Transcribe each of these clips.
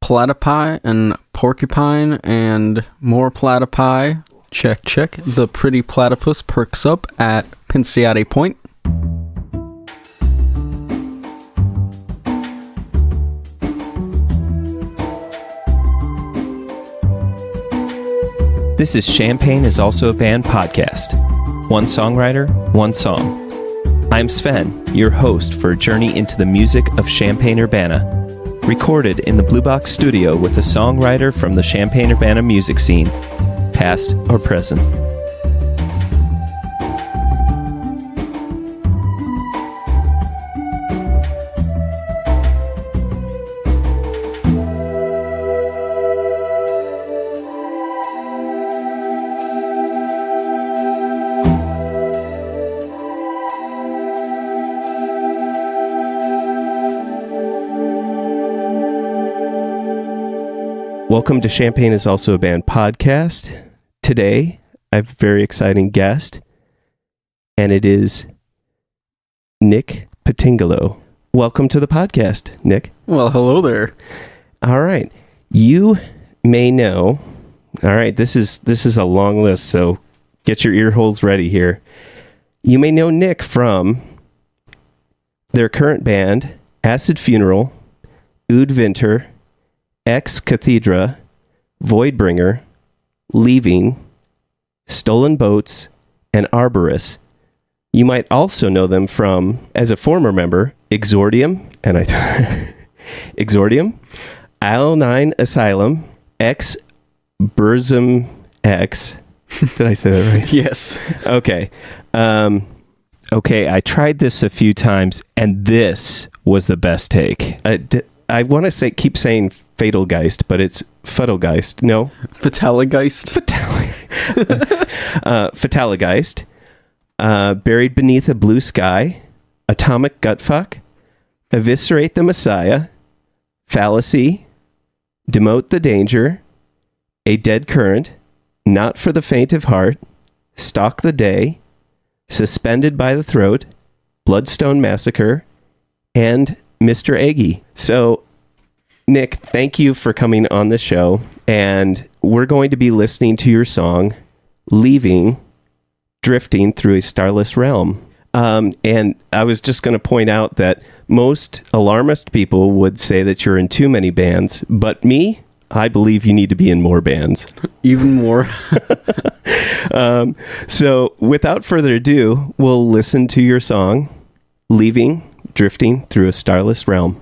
platypi and porcupine and more platypi. Check, check. The pretty platypus perks up at Pinciate Point. This is Champaign is Also a Band podcast. One songwriter, one song. I'm Sven, your host for a journey into the music of Champaign-Urbana, recorded in the Blue Box studio with a songwriter from the Champaign-Urbana music scene, past or present. Welcome to Champaign is Also a Band podcast. Today, I have a very exciting guest, and it is Nick Pitingolo. Welcome to the podcast, Nick. Well, hello there. All right. You may know, all right, this is a long list, so get your ear holes ready here. You may know Nick from their current band, Acidfuneral, Øde Vinter, Cathedra, Voidbringer, Leaving, Stolen Boats, and Arboris. You might also know them from, as a former member, Exordium, Exordium, Nine Asylum, xBURZUMx. Did I say that right? Yes. Okay. Okay, I tried this a few times, and this was the best take. I want to keep saying Fataligeist, but it's Fataligeist. No? Fataligeist. Fataligeist. Buried Beneath a Blue Sky. Atomic Gutfuck. Eviscerate the Messiah. Fallacy. Demote the Danger. A Dead Current. Not for the Faint of Heart. Stalk the Day. Suspended by the Throat. Bloodstone Massacre. And Mr. Eggy. So, Nick, thank you for coming on the show, and we're going to be listening to your song, Leaving, Drifting Through a Starless Realm. And I was just going to point out that most alarmist people would say that you're in too many bands, but me, I believe you need to be in more bands. Even more. So, without further ado, we'll listen to your song, Leaving, Drifting Through a Starless Realm.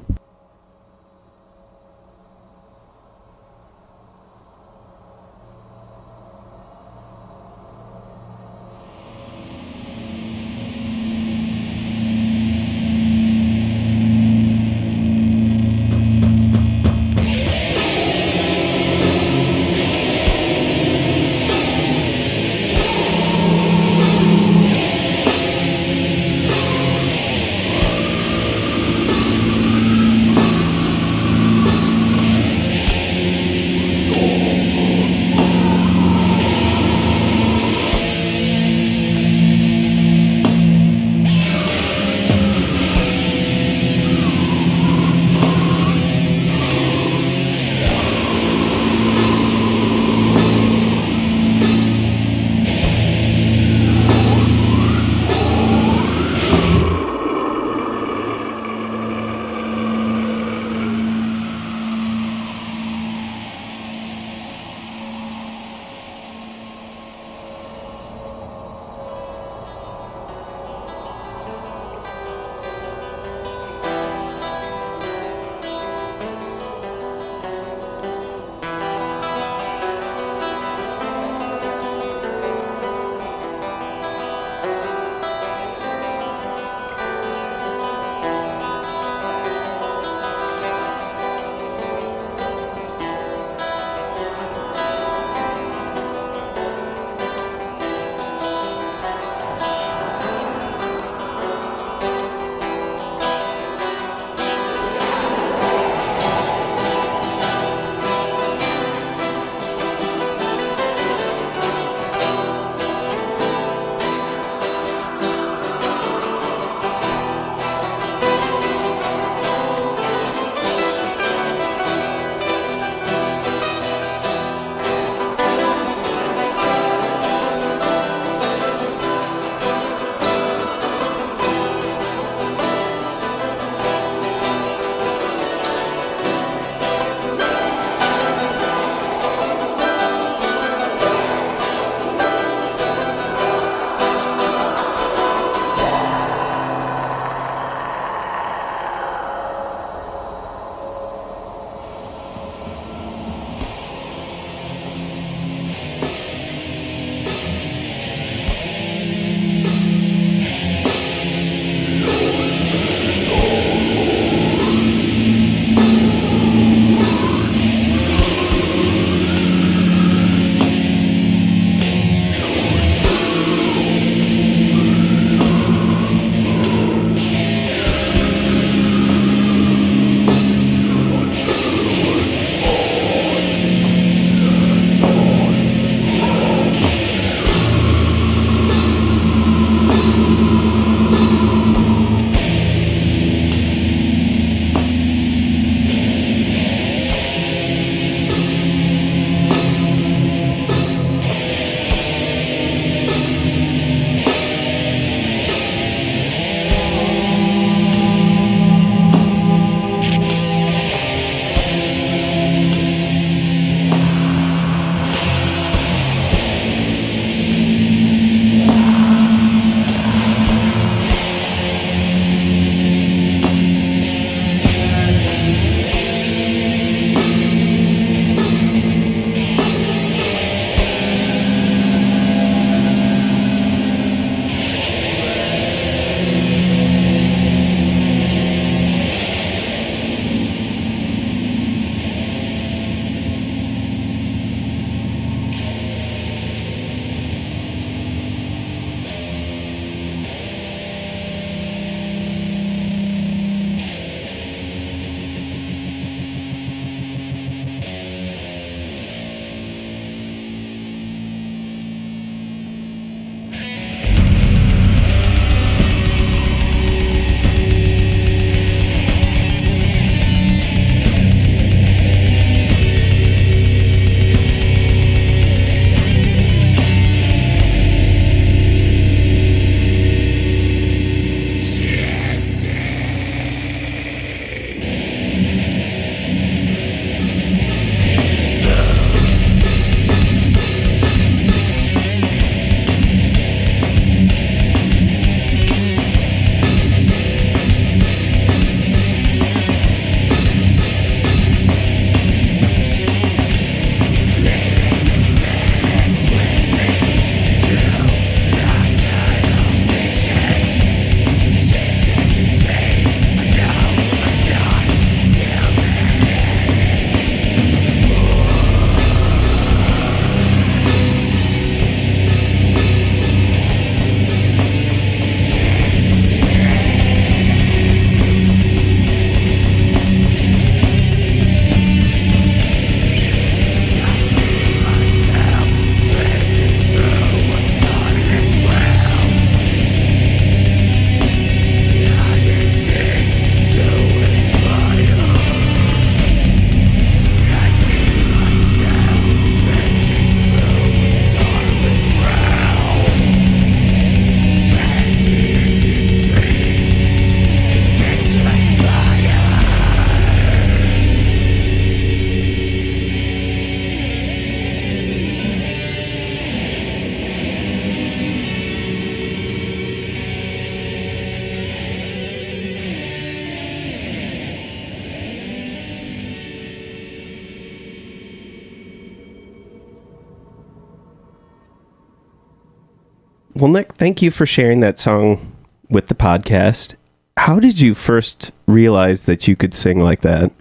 Well, Nick, thank you for sharing that song with the podcast. How did you first realize that you could sing like that?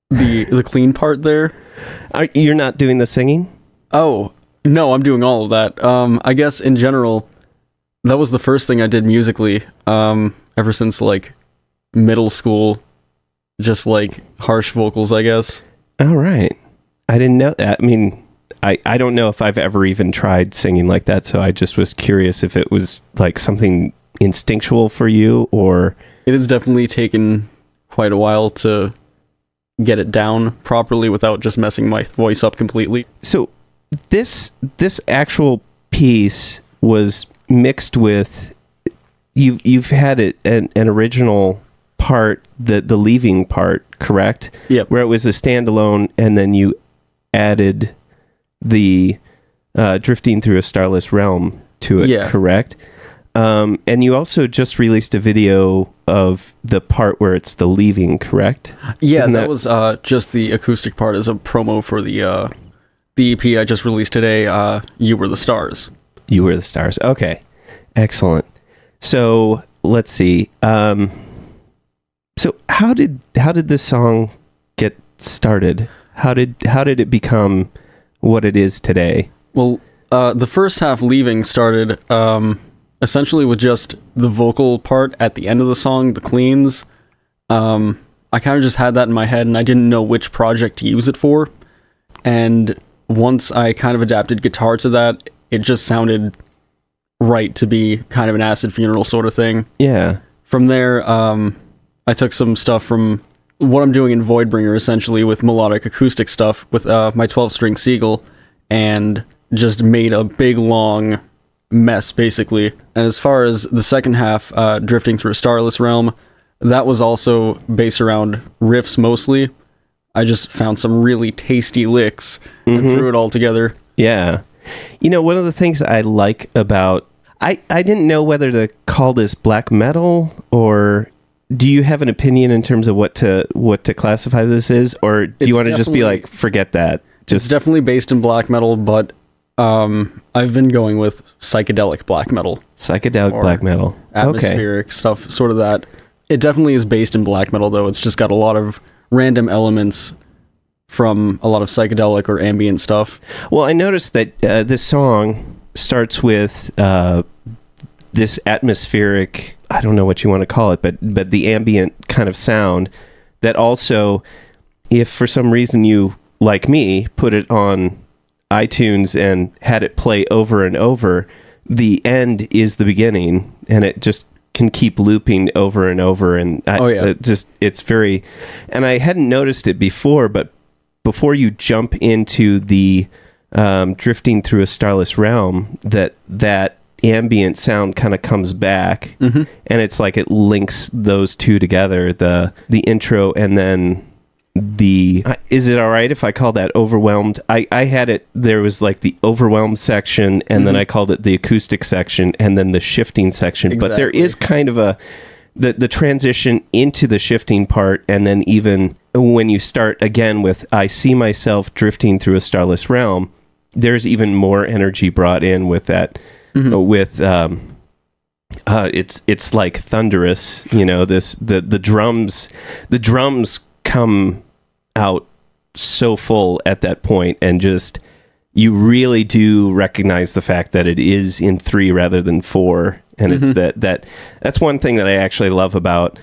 The clean part there? You're not doing the singing? Oh, no, I'm doing all of that. I guess in general, that was the first thing I did musically, ever since, like, middle school. Just, like, harsh vocals, I guess. All right. I didn't know that. I mean, I don't know if I've ever even tried singing like that, so I just was curious if it was, like, something instinctual for you, or... It has definitely taken quite a while to get it down properly without just messing my voice up completely. So this actual piece was mixed with... You've had an original part, the leaving part, correct? Yep. Where it was a standalone, and then you added the drifting through a starless realm to it, yeah. Correct? And you also just released a video of the part where it's the leaving, correct? Yeah, that was just the acoustic part as a promo for the EP I just released today, You Were the Stars. You Were the Stars. Okay. Excellent. So, let's see. So how did this song get started? How did it become what it is today? Well, the first half, Leaving, started essentially with just the vocal part at the end of the song, the cleans. I kind of just had that in my head, and I didn't know which project to use it for. And once I kind of adapted guitar to that, it just sounded right to be kind of an Acidfuneral sort of thing. Yeah. From there, I took some stuff from what I'm doing in Voidbringer, essentially, with melodic acoustic stuff with my 12-string Seagull, and just made a big, long mess, basically. And as far as the second half, Drifting Through a Starless Realm, that was also based around riffs mostly. I just found some really tasty licks and threw it all together. Yeah. You know, one of the things I like about... I didn't know whether to call this black metal, or... Do you have an opinion in terms of what to classify this as, or do you want to just be like, forget that? It's definitely based in black metal, but I've been going with psychedelic black metal. Psychedelic black metal. Atmospheric stuff, sort of that. It definitely is based in black metal, though. It's just got a lot of random elements from a lot of psychedelic or ambient stuff. Well, I noticed that this song starts with this atmospheric... I don't know what you want to call it, but the ambient kind of sound that also, if for some reason you, like me, put it on iTunes and had it play over and over, the end is the beginning, and it just can keep looping over and over. And it's very... And I hadn't noticed it before, but before you jump into the Drifting Through a Starless Realm, that ambient sound kind of comes back, and it's like it links those two together, the intro and then the... Is it all right if I call that overwhelmed? I had it, there was like the overwhelmed section, and then I called it the acoustic section, and then the shifting section. Exactly. But there is kind of the transition into the shifting part, and then even when you start again with I see myself drifting through a starless realm, there's even more energy brought in with that. With it's like thunderous, you know, the drums come out so full at that point, and just you really do recognize the fact that it is in 3 rather than 4, and it's that's one thing that I actually love about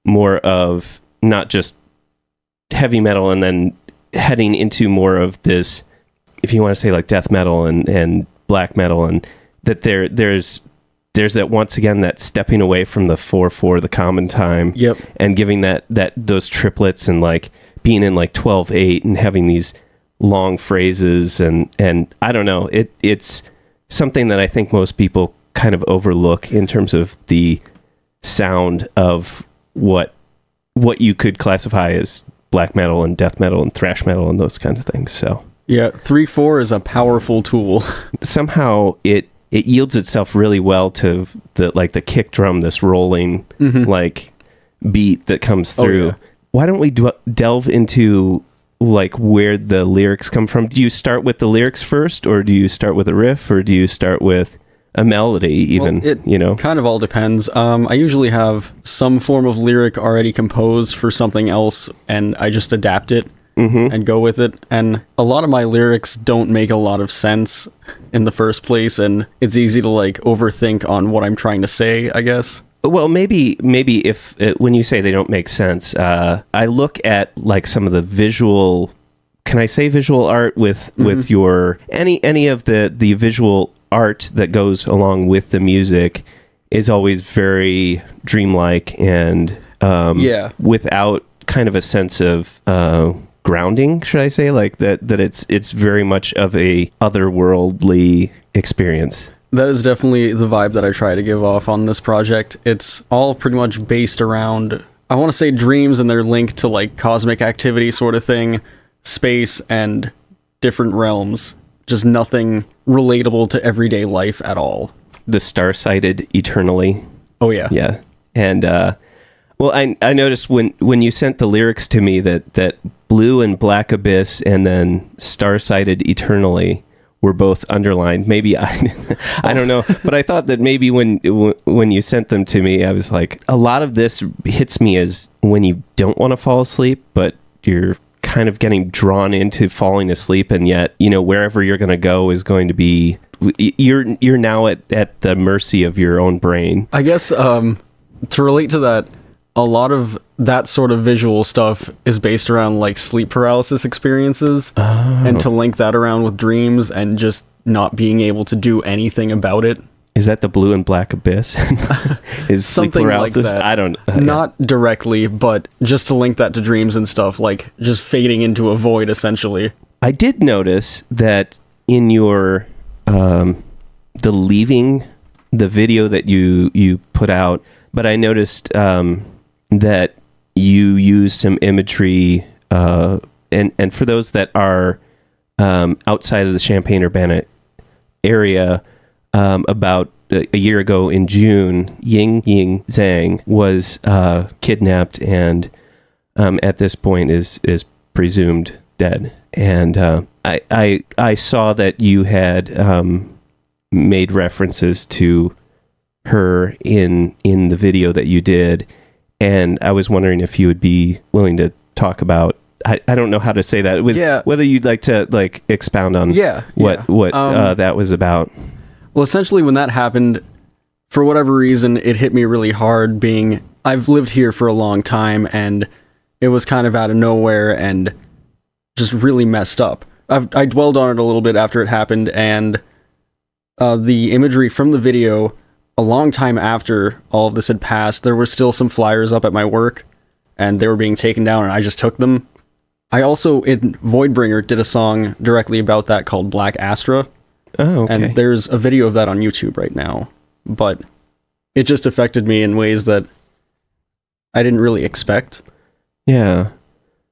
more of not just heavy metal and then heading into more of this, if you want to say like death metal and black metal, and that there's that, once again, that stepping away from the 4/4, the common time, and giving that those triplets, and like being in like 12/8 and having these long phrases, and I don't know, it's something that I think most people kind of overlook in terms of the sound of what you could classify as black metal and death metal and thrash metal and those kinds of things. So yeah, 3/4 is a powerful tool. Somehow it yields itself really well to the kick drum, this rolling like beat that comes through. Oh, yeah. Why don't we delve into like where the lyrics come from? Do you start with the lyrics first, or do you start with a riff, or do you start with a melody even? Well, it kind of all depends. I usually have some form of lyric already composed for something else, and I just adapt it and go with it. And a lot of my lyrics don't make a lot of sense in the first place, and it's easy to like overthink on what I'm trying to say, I guess. Well, maybe if when you say they don't make sense, I look at like some of the visual. Can I say visual art with your any of the visual art that goes along with the music is always very dreamlike and without kind of a sense of grounding, should I say, like that it's very much of a otherworldly experience. That is definitely the vibe that I try to give off on this project. It's all pretty much based around, I want to say, dreams and their link to like cosmic activity sort of thing, space and different realms. Just nothing relatable to everyday life at all. The star-sighted eternally. Oh yeah. Yeah. And well, I noticed when you sent the lyrics to me that blue and black abyss and then star-sighted eternally were both underlined. Maybe I don't know, but I thought that maybe when you sent them to me, I was like, a lot of this hits me as when you don't want to fall asleep, but you're kind of getting drawn into falling asleep, and yet wherever you're going to go is going to be you're now at the mercy of your own brain. I guess to relate to that, a lot of that sort of visual stuff is based around like sleep paralysis experiences, and to link that around with dreams and just not being able to do anything about it. Is that the blue and black abyss? Is sleep something paralysis? Like that. I don't. Not directly, but just to link that to dreams and stuff, like just fading into a void, essentially. I did notice that in your the leaving the video that you put out, but I noticed that you use some imagery, and for those that are outside of the Champaign-Urbana area, about a year ago in June, Ying Zhang was kidnapped and at this point is presumed dead. And I saw that you had made references to her in the video that you did, and I was wondering if you would be willing to talk about. I don't know how to say that. Whether you'd like to like expound on what that was about. Well, essentially, when that happened, for whatever reason, it hit me really hard. I've lived here for a long time, and it was kind of out of nowhere and just really messed up. I dwelled on it a little bit after it happened, and the imagery from the video, a long time after all of this had passed, there were still some flyers up at my work, and they were being taken down, and I just took them. I also, in Voidbringer, did a song directly about that called Black Astra. Oh, okay. And there's a video of that on YouTube right now, but it just affected me in ways that I didn't really expect. Yeah.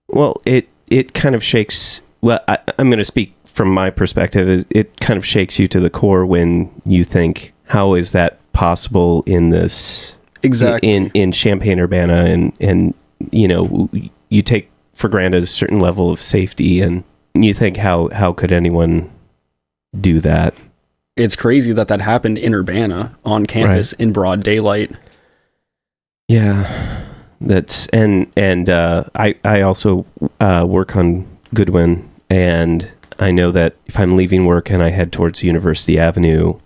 Well, it kind of shakes. Well, I'm going to speak from my perspective. It kind of shakes you to the core when you think, how is that possible in this? Exactly. In Champaign-Urbana, and you take for granted a certain level of safety, and you think, how could anyone do that? It's crazy that happened in Urbana on campus in broad daylight. Yeah, that's and I also work on Goodwin, and I know that if I'm leaving work and I head towards University Avenue,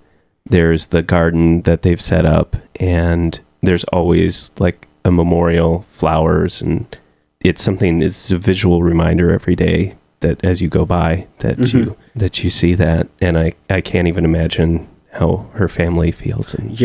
there's the garden that they've set up, and there's always like a memorial, flowers, and it's a visual reminder every day that as you go by that you see that, and I can't even imagine how her family feels. And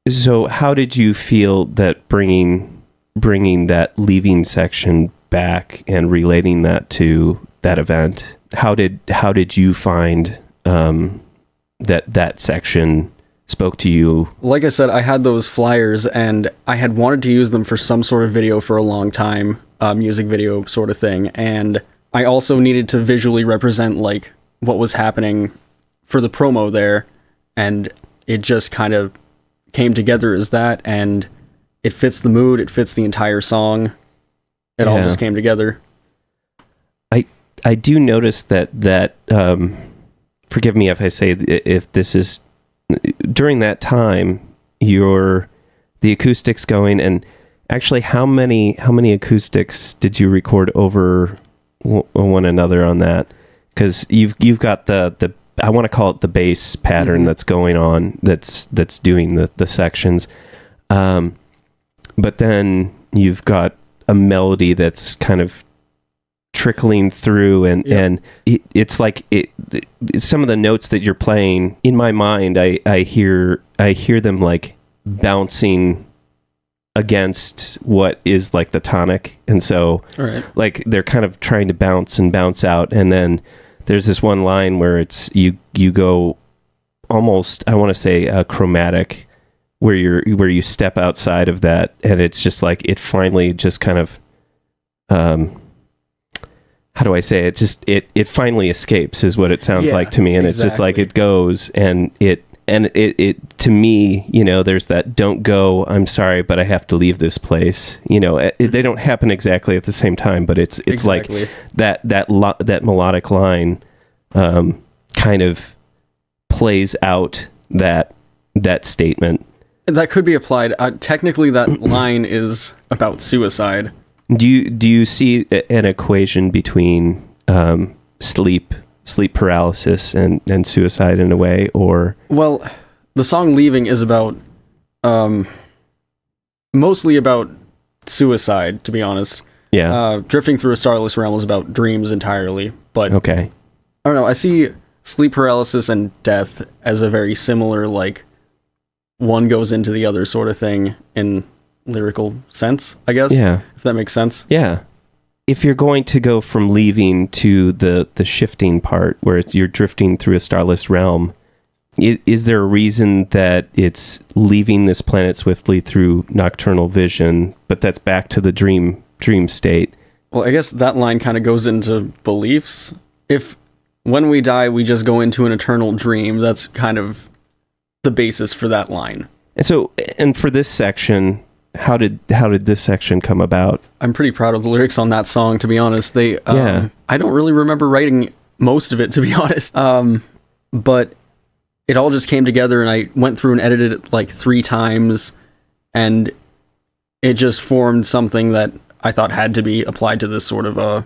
So how did you feel that bringing that leaving section back and relating that to that event? How did you find that section spoke to you? Like I said, I had those flyers, and I had wanted to use them for some sort of video for a long time, music video sort of thing, and I also needed to visually represent like what was happening for the promo there, and it just kind of came together as that, and it fits the mood, it fits the entire song. It all just came together. I do notice that forgive me if I say if this is during that time the acoustics going, and actually how many acoustics did you record over one another on that? Because you've got the I want to call it the bass pattern that's going on, that's doing the sections, but then you've got a melody that's kind of trickling through, and it's like some of the notes that you're playing in my mind, I hear them like bouncing against what is like the tonic, and so like they're kind of trying to bounce out, and then there's this one line where it's you go almost, I want to say, chromatic, where you step outside of that, and it's just like it finally just kind of how do I say it? Just it finally escapes is what it sounds like to me, and it's just like it goes, and it to me, there's that "don't go, I'm sorry, but I have to leave this place." They don't happen exactly at the same time, but it's exactly. Like that melodic line kind of plays out that statement. That could be applied. Technically, that line is about suicide. Do you see an equation between sleep paralysis and suicide in a way, or? Well, the song "Leaving" is about mostly about suicide, to be honest. Yeah. Drifting Through a Starless Realm is about dreams entirely, but okay. I don't know. I see sleep paralysis and death as a very similar, like, one goes into the other sort of thing in lyrical sense, I guess. Yeah. If that makes sense. Yeah. If you're going to go from leaving to the shifting part where you're drifting through a starless realm, is there a reason that it's leaving this planet swiftly through nocturnal vision, but that's back to the dream state? Well, I guess that line kind of goes into beliefs. If when we die, we just go into an eternal dream, that's kind of the basis for that line. And for this section, how did this section come about? I'm pretty proud of the lyrics on that song, to be honest. I don't really remember writing most of it, to be honest. But it all just came together, and I went through and edited it like 3 times, and it just formed something that I thought had to be applied to this sort of a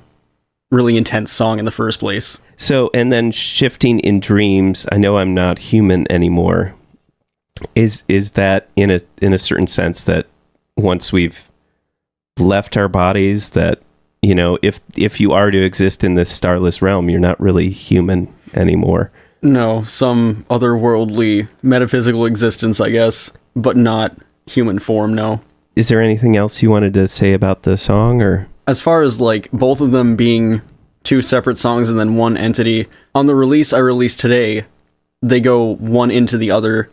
really intense song in the first place. So, and then shifting in dreams, I know I'm not human anymore. Is that in a certain sense that once we've left our bodies, that if you are to exist in this starless realm, you're not really human anymore? No, some otherworldly metaphysical existence, I guess, but not human form. No. Is there anything else you wanted to say about the song, or as far as like both of them being 2 separate songs and then one entity? On the release I released today, they go one into the other.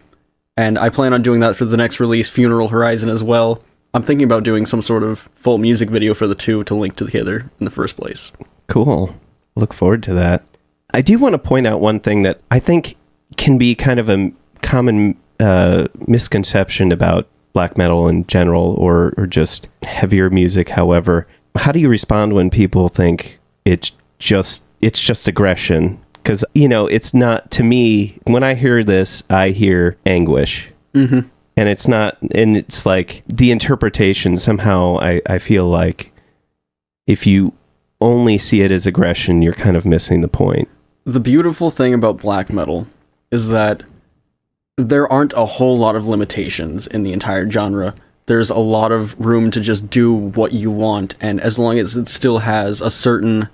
And I plan on doing that for the next release, Funeral Horizon, as well. I'm thinking about doing some sort of full music video for the 2 to link together in the first place. Cool. Look forward to that. I do want to point out one thing that I think can be kind of a common misconception about black metal in general, or just heavier music. However, how do you respond when people think it's just aggression? Because, it's not, to me, when I hear this, I hear anguish. Mm-hmm. And it's not, and it's like the interpretation, somehow I feel like if you only see it as aggression, you're kind of missing the point. The beautiful thing about black metal is that there aren't a whole lot of limitations in the entire genre. There's a lot of room to just do what you want, and as long as it still has a certain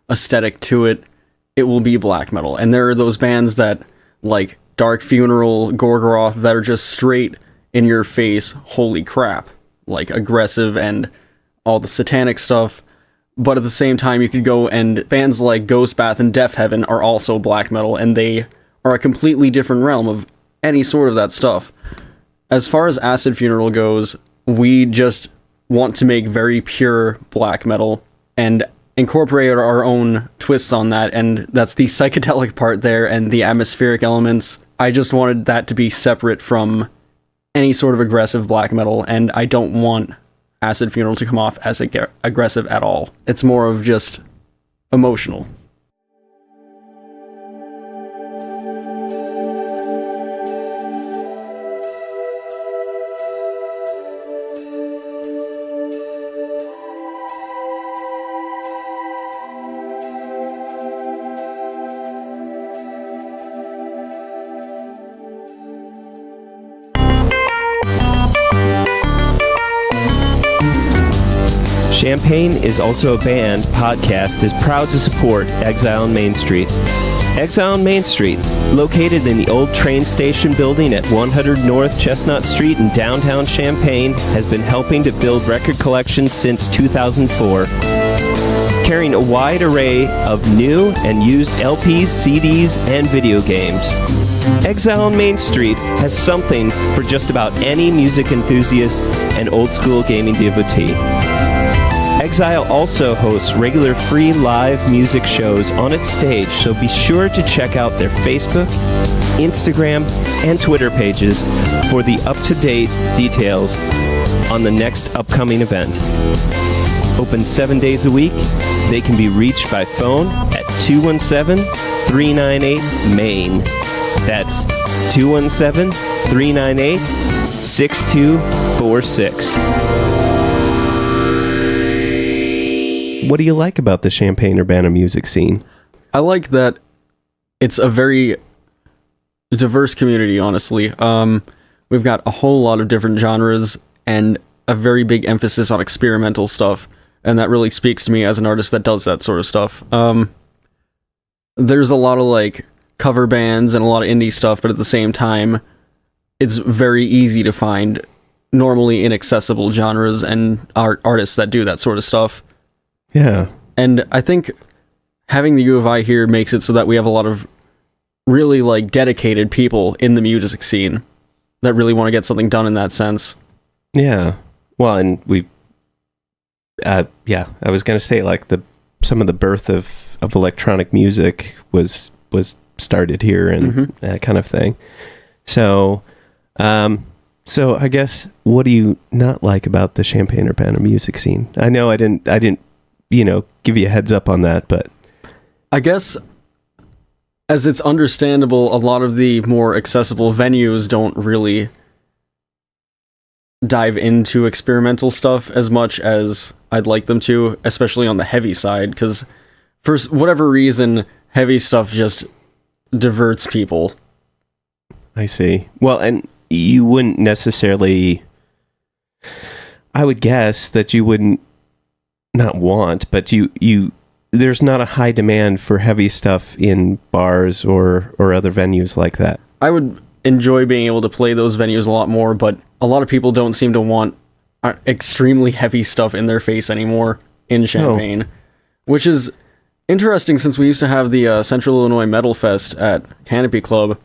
aesthetic to it, it will be black metal. And there are those bands that, like Dark Funeral, Gorgoroth, that are just straight in your face, holy crap, like aggressive and all the satanic stuff. But at the same time, you could go, and bands like Ghostbath and Death Heaven are also black metal, and they are a completely different realm of any sort of that stuff. As far as Acidfuneral goes, we just want to make very pure black metal and incorporate our own twists on that, and that's the psychedelic part there and the atmospheric elements. I just wanted that to be separate from any sort of aggressive black metal, and I don't want Acidfuneral to come off as aggressive at all. It's more of just emotional. Champaign is also a band podcast is proud to support Exile on Main Street. Exile on Main Street, located in the old train station building at 100 North Chestnut Street in downtown Champaign, has been helping to build record collections since 2004. Carrying a wide array of new and used LPs, CDs, and video games. Exile on Main Street has something for just about any music enthusiast and old-school gaming devotee. Exile also hosts regular free live music shows on its stage, so be sure to check out their Facebook, Instagram, and Twitter pages for the up-to-date details on the next upcoming event. Open 7 days a week, they can be reached by phone at 217-398-MAIN. That's 217-398-6246. What do you like about the Champaign-Urbana music scene? I like that it's a very diverse community, honestly. We've got a whole lot of different genres and a very big emphasis on experimental stuff, and that really speaks to me as an artist that does that sort of stuff. There's a lot of like cover bands and a lot of indie stuff, but at the same time, it's very easy to find normally inaccessible genres and artists that do that sort of stuff. Yeah. And I think having the U of I here makes it so that we have a lot of really like dedicated people in the music scene that really want to get something done in that sense. Yeah. Well, and I was going to say like some of the birth of electronic music was started here and that kind of thing. So I guess what do you not like about the Champaign-Urbana music scene? I know I didn't give you a heads up on that, but I guess as it's understandable, a lot of the more accessible venues don't really dive into experimental stuff as much as I'd like them to, especially on the heavy side, because for whatever reason, heavy stuff just diverts people. I see. Well, and you wouldn't necessarily, I would guess that you wouldn't not want, but you there's not a high demand for heavy stuff in bars or other venues like that. I would enjoy being able to play those venues a lot more, but a lot of people don't seem to want extremely heavy stuff in their face anymore in Champaign, which is interesting since we used to have the Central Illinois Metal Fest at Canopy Club.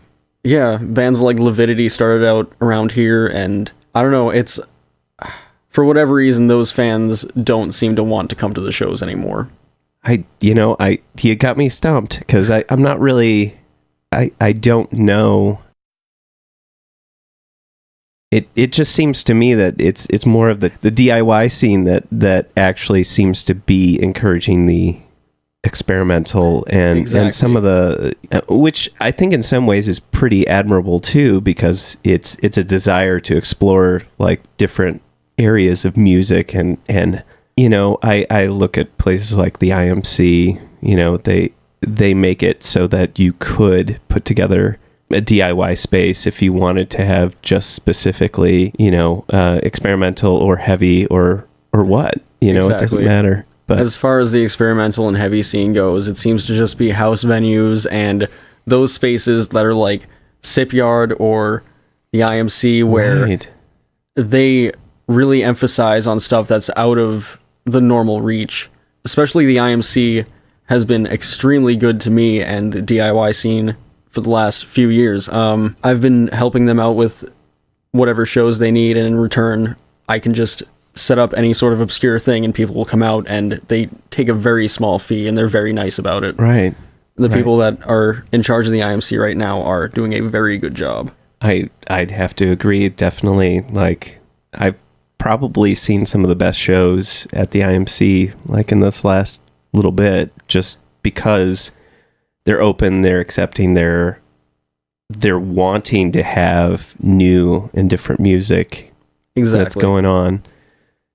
Yeah, bands like Lividity started out around here, and I don't know, it's for whatever reason, those fans don't seem to want to come to the shows anymore. You got me stumped because I'm not really, I don't know. It just seems to me that it's more of the DIY scene that actually seems to be encouraging the experimental and some of the, which I think in some ways is pretty admirable too, because it's a desire to explore like different areas of music and I look at places like the IMC, they make it so that you could put together a DIY space if you wanted to have just specifically experimental or heavy or what, it doesn't matter. But as far as the experimental and heavy scene goes, it seems to just be house venues and those spaces that are like Sip Yard or the IMC where they really emphasize on stuff that's out of the normal reach. Especially the IMC has been extremely good to me and the DIY scene for the last few years. I've been helping them out with whatever shows they need, and in return, I can just set up any sort of obscure thing and people will come out and they take a very small fee and they're very nice about it. Right. The people that are in charge of the IMC right now are doing a very good job. I'd have to agree, definitely. Like, I've probably seen some of the best shows at the IMC, like in this last little bit, just because they're open, they're accepting, they're wanting to have new and different music that's going on.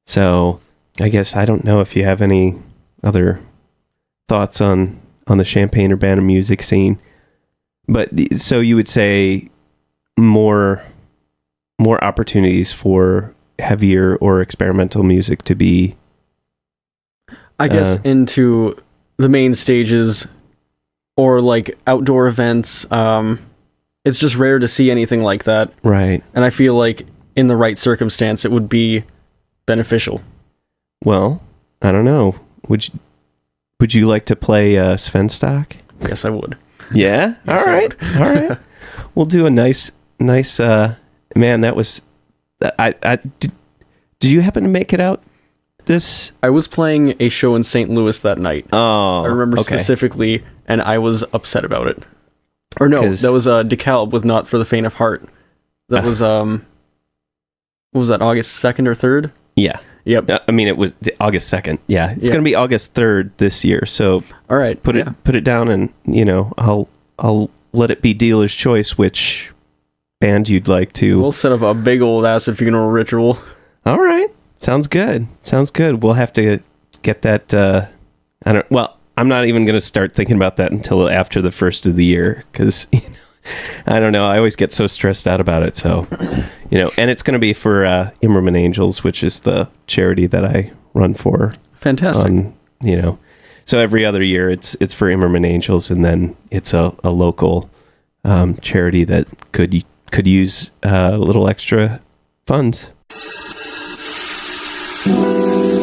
So I guess I don't know if you have any other thoughts on the Champaign-Urbana music scene, but so you would say more opportunities for heavier or experimental music to be I guess into the main stages or like outdoor events. It's just rare to see anything like that. Right. And I feel like in the right circumstance, it would be beneficial. Well, I don't know. Would you like to play Svenstock? Yes, I would. Yeah? Yes, All right. We'll do a nice man, that was did you happen to make it out this? I was playing a show in St. Louis that night. Oh. I remember specifically, and I was upset about it. Or no, that was DeKalb with Not for the Faint of Heart. That was what was that, August 2nd or 3rd? Yeah. Yep. I mean, it was August 2nd. Yeah. It's going to be August 3rd this year. So all right, put it down, and I'll let it be dealer's choice which band you'd like to. We'll set up a big old Acidfuneral ritual. All right. Sounds good. We'll have to get that I'm not even going to start thinking about that until after the first of the year, because I don't know. I always get so stressed out about it. So, and it's going to be for Immerman Angels, which is the charity that I run for. Fantastic. So every other year it's for Immerman Angels, and then it's a local charity that could use a little extra funds.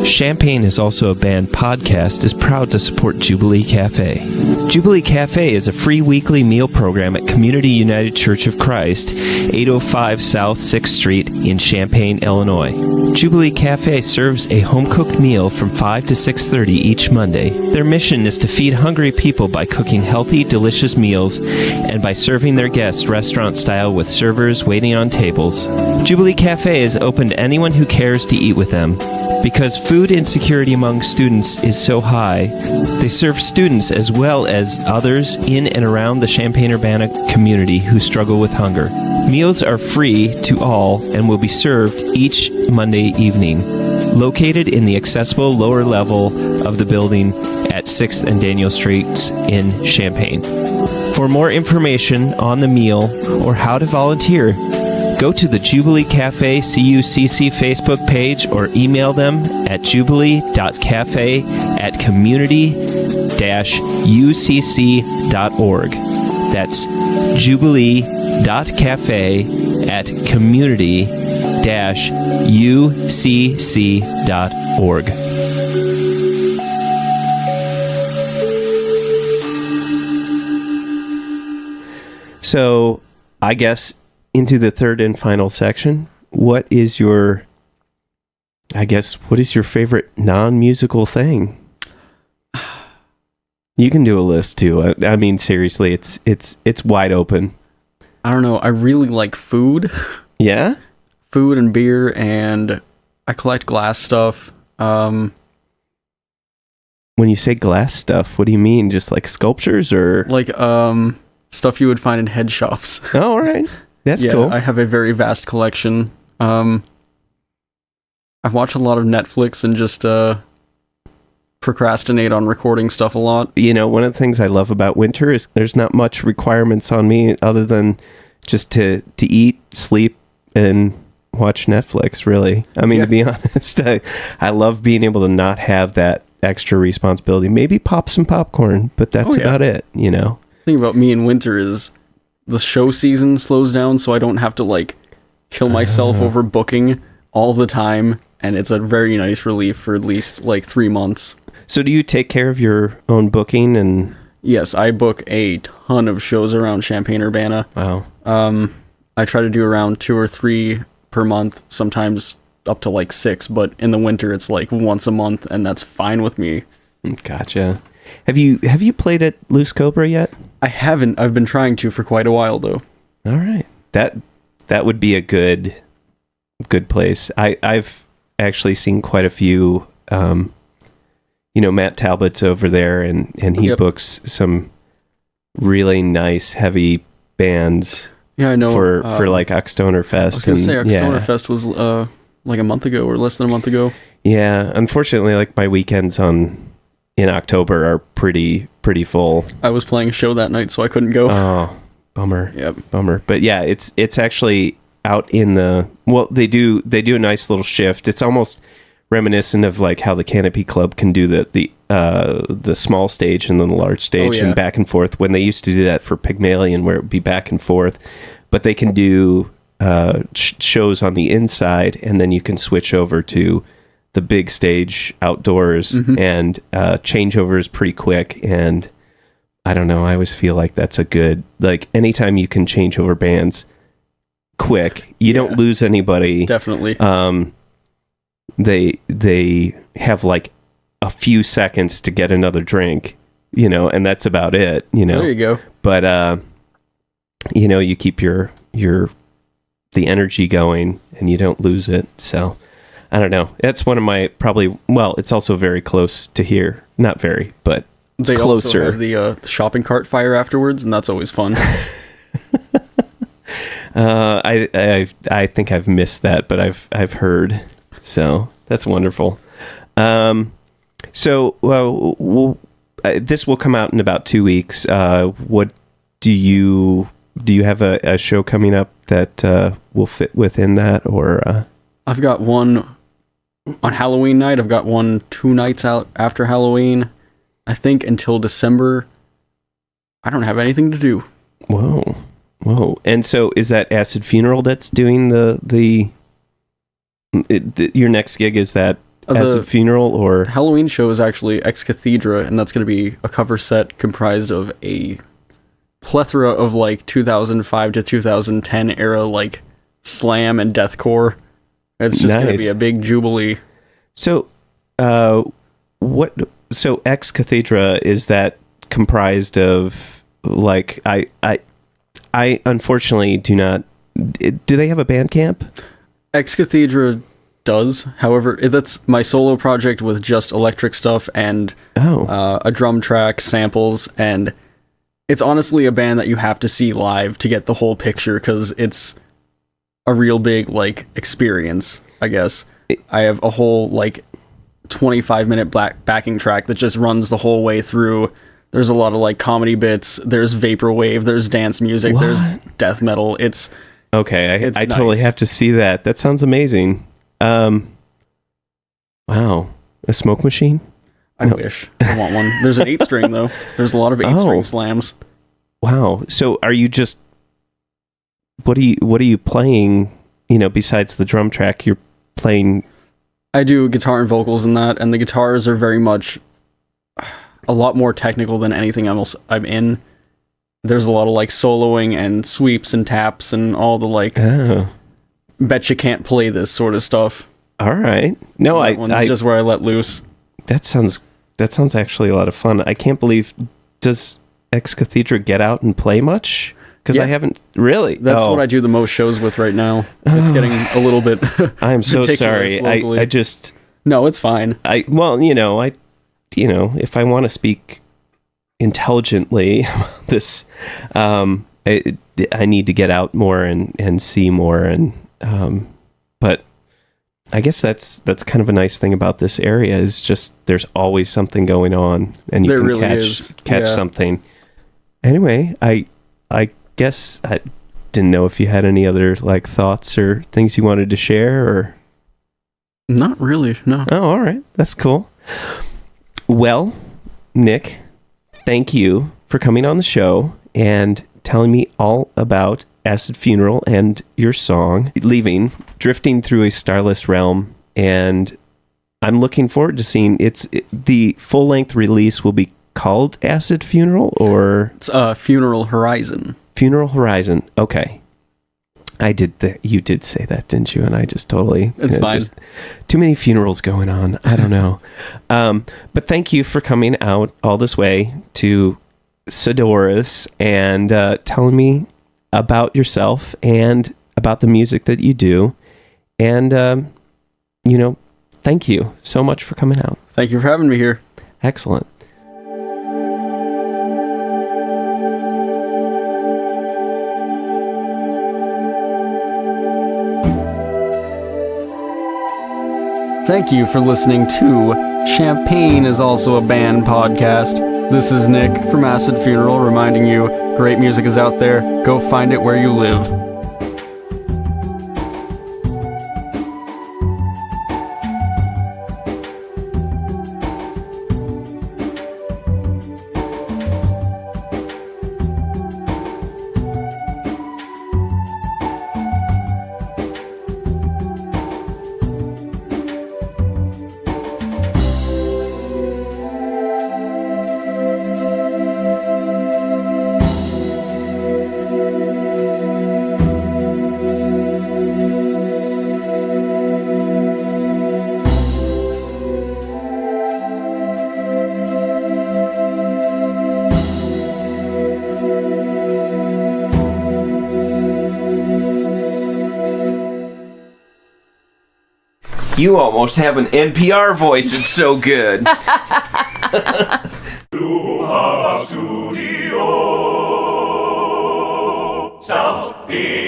Champaign is also a band podcast is proud to support Jubilee Cafe. Jubilee Cafe is a free weekly meal program at Community United Church of Christ, 805 South 6th Street in Champaign, Illinois. Jubilee Cafe serves a home-cooked meal from 5 to 6:30 each Monday. Their mission is to feed hungry people by cooking healthy, delicious meals and by serving their guests restaurant-style with servers waiting on tables. Jubilee Cafe is open to anyone who cares to eat with them. Because food insecurity among students is so high, they serve students as well as others in and around the Champaign-Urbana community who struggle with hunger. Meals are free to all and will be served each Monday evening. Located in the accessible lower level of the building at 6th and Daniel Streets in Champaign. For more information on the meal or how to volunteer, go to the Jubilee Cafe CUCC Facebook page or email them at jubilee.cafe@community-ucc.org. That's jubilee.cafe@community-ucc.org. So, I guess into the third and final section, what is your favorite non-musical thing? You can do a list too. I mean, seriously, it's wide open. I don't know. I really like food. Yeah? Food and beer, and I collect glass stuff. When you say glass stuff, what do you mean? Just like sculptures or like stuff you would find in head shops? Oh, all right. That's cool. I have a very vast collection. I've watched a lot of Netflix and just procrastinate on recording stuff a lot. One of the things I love about winter is there's not much requirements on me other than just to eat, sleep, and watch Netflix, really. I mean, to be honest, I love being able to not have that extra responsibility. Maybe pop some popcorn, but that's about it, The thing about me in winter is the show season slows down, so I don't have to kill myself over booking all the time, and it's a very nice relief for at least 3 months. So do you take care of your own booking? And yes, I book a ton of shows around Champaign-Urbana. Wow. I try to do around 2 or 3 per month, sometimes up to 6, but in the winter it's once a month, and that's fine with me. Gotcha. Have you played at Loose Cobra yet? I haven't. I've been trying to for quite a while, though. All right. That would be a good place. I've actually seen quite a few, Matt Talbot's over there, and he books some really nice, heavy bands. Yeah, I know. For Oxtoner Fest. I was going to say, Oxtoner Fest was a month ago, or less than a month ago. Yeah, unfortunately, my weekends in October are pretty full. I was playing a show that night, so I couldn't go. Oh, bummer. Yep. Bummer. But yeah, it's actually out in the, they do a nice little shift. It's almost reminiscent of like how the Canopy Club can do the small stage and then the large stage and back and forth, when they used to do that for Pygmalion where it would be back and forth, but they can do shows on the inside, and then you can switch over to the big stage outdoors, and changeover is pretty quick. And I don't know, I always feel like that's a good, like, anytime you can change over bands quick, you don't lose anybody. Definitely. They have like a few seconds to get another drink, and that's about it, There you go. But you keep the energy going and you don't lose it. So I don't know. That's one of my it's also very close to here. Not very, but it's they closer. Also have the shopping cart fire afterwards, and that's always fun. I think I've missed that, but I've heard. So that's wonderful. So this will come out in about 2 weeks. What do you have a show coming up that will fit within that, or? I've got one on Halloween night. I've got one 2 nights out after Halloween. I think until December, I don't have anything to do. Whoa. And so is that Acidfuneral that's doing your next gig? Is that Acidfuneral, or? Halloween show is actually Ex Cathedra, and that's going to be a cover set comprised of a plethora of like 2005 to 2010 era like slam and deathcore. It's just going to be a big jubilee. So, So Ex Cathedra, is that comprised of like I unfortunately do not. Do they have a Bandcamp? Ex Cathedra does. However, that's my solo project with just electric stuff and a drum track, samples, and it's honestly a band that you have to see live to get the whole picture, because it's a real big like experience, I guess. I have a whole like 25-minute backing track that just runs the whole way through. There's a lot of like comedy bits, there's vaporwave, there's dance music, there's death metal. It's okay. I totally have to see that. That sounds amazing. Wow, a smoke machine? I wish. I want one. There's an 8-string though. There's a lot of 8-string slams. Wow. So are you just what are you playing, besides the drum track? You're playing. I do guitar and vocals in that, and the guitars are very much a lot more technical than anything else I'm in. There's a lot of like soloing and sweeps and taps and all the like bet you can't play this sort of stuff. All right. No, It's just where I let loose. That sounds actually a lot of fun. I can't believe, does Ex Cathedra get out and play much? Because I haven't really. That's what I do the most shows with right now. It's getting a little bit. I'm so sorry. I just. No, it's fine. if I want to speak intelligently about this, I need to get out more and see more, and but I guess that's kind of a nice thing about this area, is just there's always something going on, and you can catch something. Anyway, I guess I didn't know if you had any other like thoughts or things you wanted to share, or not really. No. Oh, all right, that's cool. Well, Nick, thank you for coming on the show and telling me all about Acidfuneral and your song, Leaving, drifting through a starless realm. And I'm looking forward to seeing the full-length release will be called Acidfuneral, or? It's Funeral Horizon. Funeral Horizon. Okay. You did say that, didn't you? And I just totally... It's fine. Just, too many funerals going on. I don't know. But thank you for coming out all this way to Sidoris and telling me about yourself and about the music that you do. And, thank you so much for coming out. Thank you for having me here. Excellent. Thank you for listening to Champaign is Also a Band podcast. This is Nick from Acidfuneral reminding you, great music is out there. Go find it where you live. You almost have an NPR voice. It's so good. Studio South Beach.